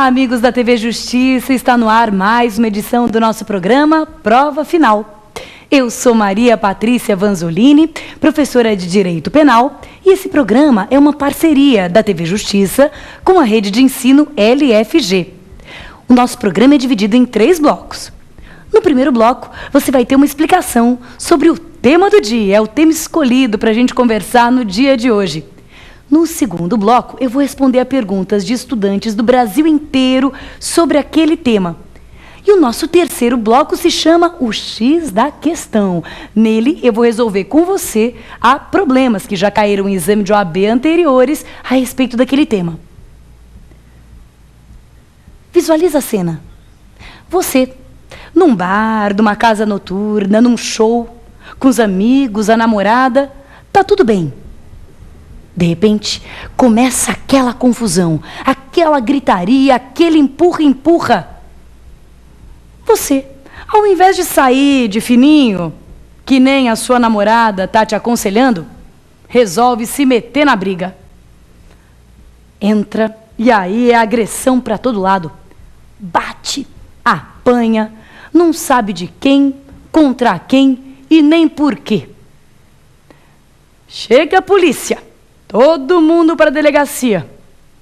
Olá, amigos da TV Justiça, está no ar mais uma edição do nosso programa Prova Final. Eu sou Maria Patrícia Vanzolini, professora de Direito Penal, e esse programa é uma parceria da TV Justiça com a rede de ensino LFG. O nosso programa é dividido em 3 blocos. No primeiro bloco, você vai ter uma explicação sobre o tema do dia, é o tema escolhido para a gente conversar no dia de hoje. No segundo bloco, eu vou responder a perguntas de estudantes do Brasil inteiro sobre aquele tema. E o nosso terceiro bloco se chama o X da Questão. Nele, eu vou resolver com você problemas que já caíram em exame de OAB anteriores a respeito daquele tema. Visualiza a cena. Você, num bar, numa casa noturna, num show, com os amigos, a namorada, tá tudo bem. De repente, começa aquela confusão, aquela gritaria, aquele empurra-empurra. Você, ao invés de sair de fininho, que nem a sua namorada está te aconselhando, resolve se meter na briga. Entra e aí é agressão para todo lado. Bate, apanha, não sabe de quem, contra quem e nem por quê. Chega a polícia. Todo mundo para a delegacia.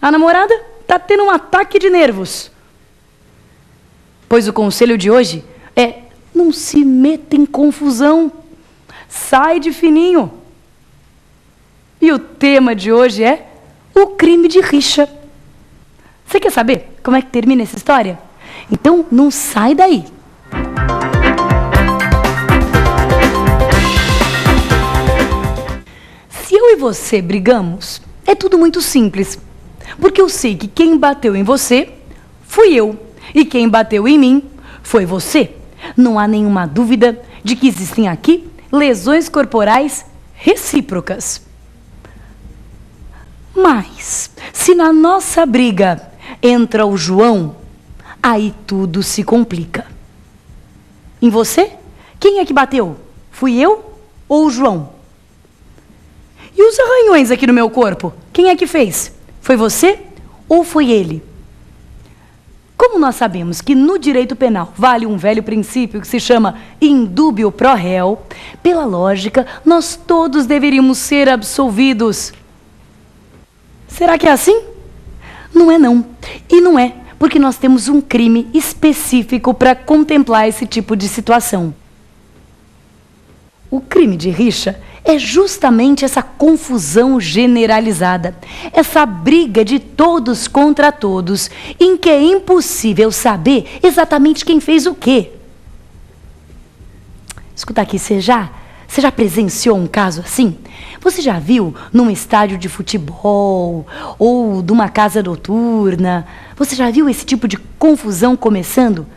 A namorada está tendo um ataque de nervos. Pois o conselho de hoje é: não se meta em confusão. Sai de fininho. E o tema de hoje é o crime de rixa. Você quer saber como é que termina essa história? Então não sai daí. Se eu e você brigamos, é tudo muito simples. Porque eu sei que quem bateu em você fui eu. E quem bateu em mim foi você. Não há nenhuma dúvida de que existem aqui lesões corporais recíprocas. Mas, se na nossa briga entra o João, aí tudo se complica. Em você, quem é que bateu? Fui eu ou o João? E os arranhões aqui no meu corpo? Quem é que fez? Foi você ou foi ele? Como nós sabemos que no direito penal vale um velho princípio que se chama in dubio pro réu, pela lógica, nós todos deveríamos ser absolvidos. Será que é assim? Não é não. E não é, porque nós temos um crime específico para contemplar esse tipo de situação. O crime de rixa é justamente essa confusão generalizada, essa briga de todos contra todos, em que é impossível saber exatamente quem fez o quê. Escuta aqui, você já presenciou um caso assim? Você já viu num estádio de futebol ou de uma casa noturna? Você já viu esse tipo de confusão começando?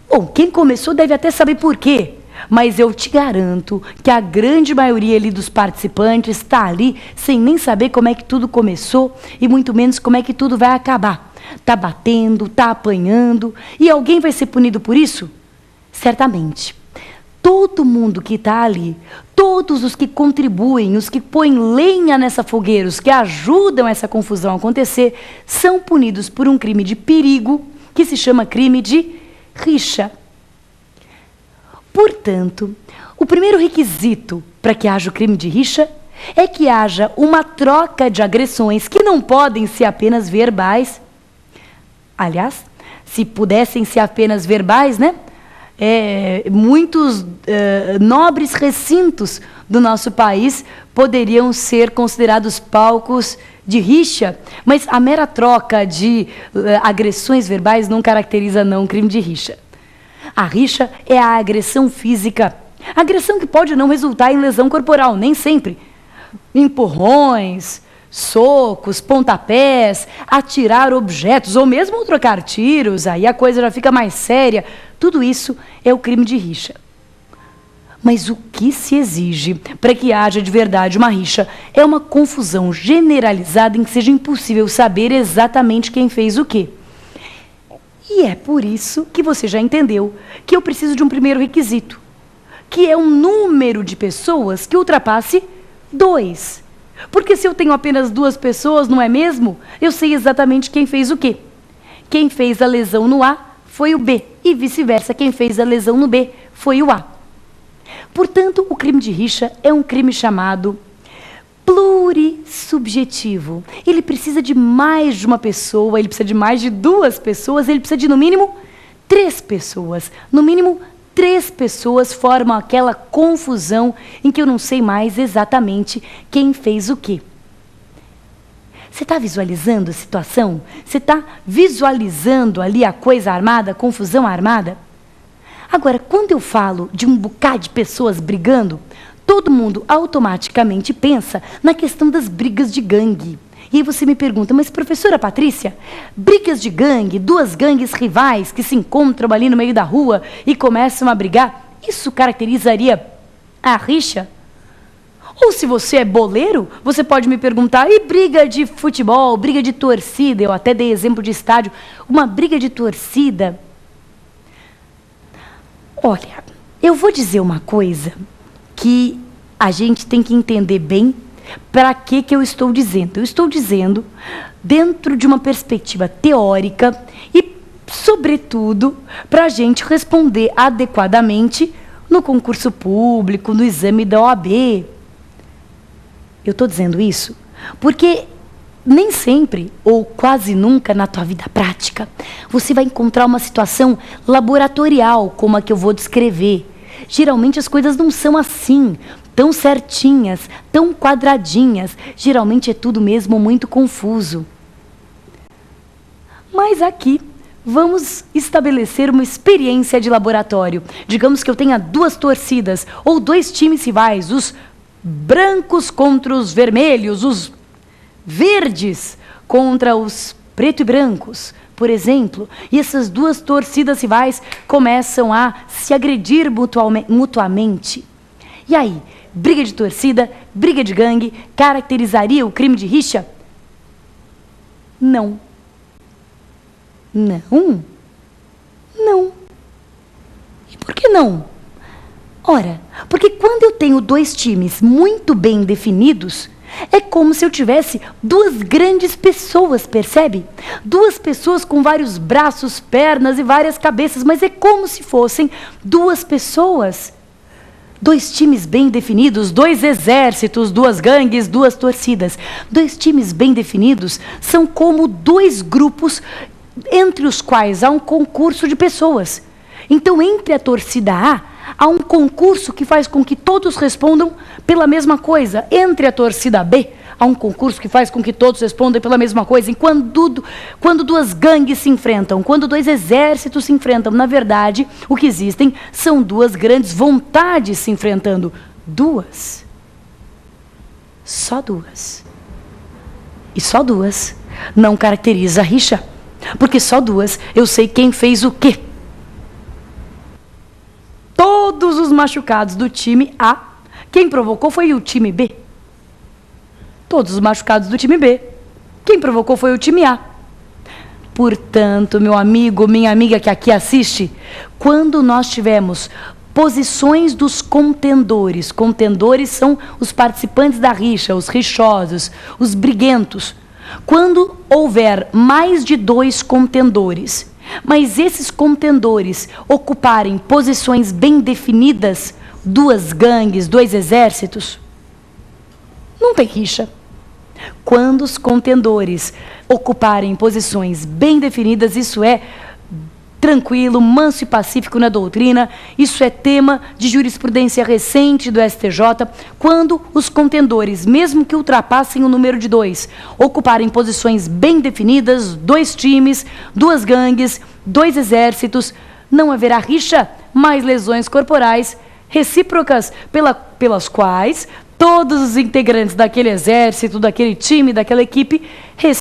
Bom, quem começou deve até saber por quê. Mas eu te garanto que a grande maioria ali dos participantes está ali sem nem saber como é que tudo começou e muito menos como é que tudo vai acabar. Está batendo, está apanhando e alguém vai ser punido por isso? Certamente. Todo mundo que está ali, todos os que contribuem, os que põem lenha nessa fogueira, os que ajudam essa confusão a acontecer, são punidos por um crime de perigo que se chama crime de rixa. Portanto, o primeiro requisito para que haja o crime de rixa é que haja uma troca de agressões que não podem ser apenas verbais. Aliás, se pudessem ser apenas verbais, né? Muitos nobres recintos do nosso país poderiam ser considerados palcos de rixa, mas a mera troca de agressões verbais não caracteriza não crime de rixa. A rixa é a agressão física. Agressão que pode não resultar em lesão corporal, nem sempre. Empurrões, socos, pontapés, atirar objetos ou mesmo trocar tiros, aí a coisa já fica mais séria. Tudo isso é o crime de rixa. Mas o que se exige para que haja de verdade uma rixa é uma confusão generalizada em que seja impossível saber exatamente quem fez o quê. E é por isso que você já entendeu que eu preciso de um primeiro requisito, que é um número de pessoas que ultrapasse 2. Porque se eu tenho apenas 2 pessoas, não é mesmo? Eu sei exatamente quem fez o quê. quem fez a lesão no A foi o B, e vice-versa, quem fez a lesão no B foi o A. Portanto, o crime de rixa é um crime chamado plurissubjetivo. Ele precisa de mais de uma pessoa, ele precisa de mais de duas pessoas, ele precisa de, no mínimo, 3 pessoas. No mínimo, 3 pessoas formam aquela confusão em que eu não sei mais exatamente quem fez o quê. Você está visualizando a situação? Você está visualizando ali a coisa armada, a confusão armada? Agora, quando eu falo de um bocado de pessoas brigando, todo mundo automaticamente pensa na questão das brigas de gangue. E aí você me pergunta, mas professora Patrícia, brigas de gangue, 2 gangues rivais que se encontram ali no meio da rua e começam a brigar, isso caracterizaria a rixa? Ou se você é boleiro, você pode me perguntar, e briga de futebol, briga de torcida, eu até dei exemplo de estádio, uma briga de torcida. Olha, eu vou dizer uma coisa que a gente tem que entender bem para que eu estou dizendo. Eu estou dizendo dentro de uma perspectiva teórica e, sobretudo, para a gente responder adequadamente no concurso público, no exame da OAB. Eu estou dizendo isso porque nem sempre, ou quase nunca na tua vida prática, você vai encontrar uma situação laboratorial como a que eu vou descrever. Geralmente as coisas não são assim, tão certinhas, tão quadradinhas. Geralmente é tudo mesmo muito confuso. Mas aqui vamos estabelecer uma experiência de laboratório. Digamos que eu tenha 2 torcidas ou 2 times rivais, os brancos contra os vermelhos, os verdes contra os preto e brancos, por exemplo, e essas 2 torcidas rivais começam a se agredir mutuamente. E aí, briga de torcida, briga de gangue, caracterizaria o crime de rixa? Não. Não? Não. E por que não? Ora, porque quando eu tenho 2 times muito bem definidos, é como se eu tivesse 2 grandes pessoas, percebe? 2 pessoas com vários braços, pernas e várias cabeças, mas é como se fossem 2 pessoas. 2 times bem definidos, 2 exércitos, 2 gangues, 2 torcidas. 2 times bem definidos são como 2 grupos entre os quais há um concurso de pessoas. Então, entre a torcida A, há um concurso que faz com que todos respondam pela mesma coisa. Entre a torcida B, há um concurso que faz com que todos respondam pela mesma coisa. E quando 2 gangues se enfrentam, quando 2 exércitos se enfrentam, na verdade, o que existem são 2 grandes vontades se enfrentando. 2. Só 2. E só 2 não caracteriza a rixa. Porque só 2 eu sei quem fez o quê. Todos os machucados do time A, quem provocou foi o time B. Todos os machucados do time B, quem provocou foi o time A. Portanto, meu amigo, minha amiga que aqui assiste, quando nós tivermos posições dos contendores, contendores são os participantes da rixa, os rixosos, os briguentos. Quando houver mais de 2 contendores, mas esses contendores ocuparem posições bem definidas, 2 gangues, 2 exércitos, não tem rixa. Quando os contendores ocuparem posições bem definidas, isso é tranquilo, manso e pacífico na doutrina, isso é tema de jurisprudência recente do STJ, quando os contendores, mesmo que ultrapassem o número de 2, ocuparem posições bem definidas, 2 times, 2 gangues, 2 exércitos, não haverá rixa, mas lesões corporais recíprocas pelas quais todos os integrantes daquele exército, daquele time, daquela equipe